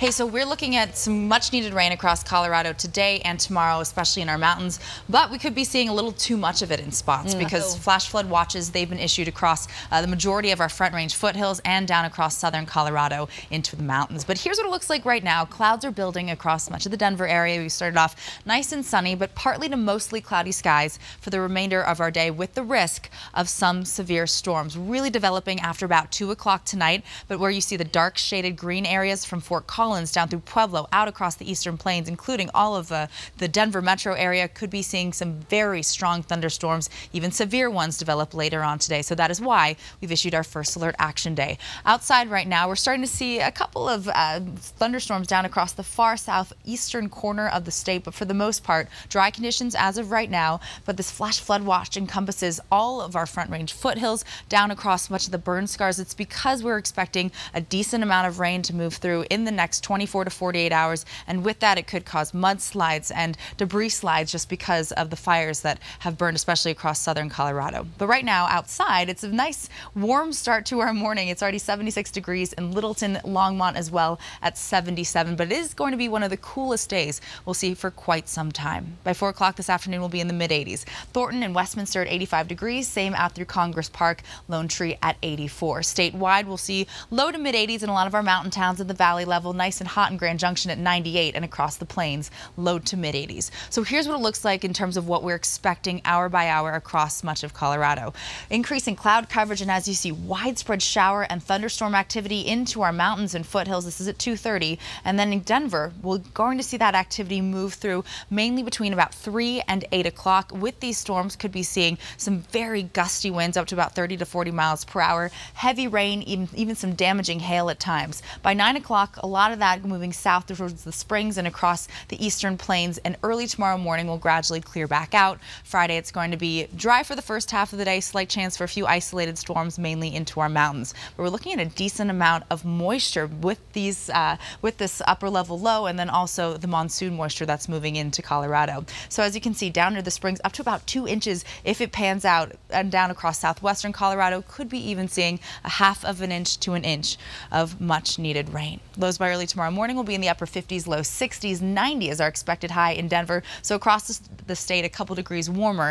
Hey, so we're looking at some much needed rain across Colorado today and tomorrow, especially in our mountains, but we could be seeing a little too much of it in spots because flash flood watches, they've been issued across the majority of our Front Range foothills and down across southern Colorado into the mountains. But here's what it looks like right now. Clouds are building across much of the Denver area. We started off nice and sunny, but partly to mostly cloudy skies for the remainder of our day with the risk of some severe storms really developing after about 2 o'clock tonight. But where you see the dark shaded green areas from Fort Collins down through Pueblo, out across the eastern plains, including all of the Denver metro area, could be seeing some very strong thunderstorms, even severe ones develop later on today. So that is why we've issued our first alert action day. Outside right now, we're starting to see a couple of thunderstorms down across the far southeastern corner of the state, but for the most part, dry conditions as of right now. But this flash flood watch encompasses all of our Front Range foothills down across much of the burn scars. It's because we're expecting a decent amount of rain to move through in the next 24 to 48 hours, and with that it could cause mudslides and debris slides just because of the fires that have burned, especially across southern Colorado. But right now outside, it's a nice warm start to our morning. It's already 76 degrees in Littleton, Longmont as well at 77, but it is going to be one of the coolest days we'll see for quite some time. By 4 o'clock this afternoon, we'll be in the mid-80s. Thornton and Westminster at 85 degrees, same out through Congress Park, Lone Tree at 84. Statewide, we'll see low to mid-80s in a lot of our mountain towns at the valley level, nice and hot in Grand Junction at 98, and across the plains, low to mid-80s. So here's what it looks like in terms of what we're expecting hour by hour across much of Colorado. Increasing cloud coverage, and as you see, widespread shower and thunderstorm activity into our mountains and foothills. This is at 2:30, and then in Denver, we're going to see that activity move through mainly between about 3 and 8 o'clock. With these storms, could be seeing some very gusty winds up to about 30 to 40 miles per hour, heavy rain, even some damaging hail at times. By 9 o'clock, a lot of that moving south towards the Springs and across the eastern plains, and early tomorrow morning will gradually clear back out. Friday, it's going to be dry for the first half of the day, slight chance for a few isolated storms mainly into our mountains. But we're looking at a decent amount of moisture with these with this upper level low, and then also the monsoon moisture that's moving into Colorado. So as you can see, down near the Springs, up to about 2 inches if it pans out, and down across southwestern Colorado, could be even seeing a half of an inch to an inch of much needed rain. Lows by early tomorrow morning will be in the upper 50s, low 60s. 90 is our expected high in Denver. So across the state, a couple degrees warmer.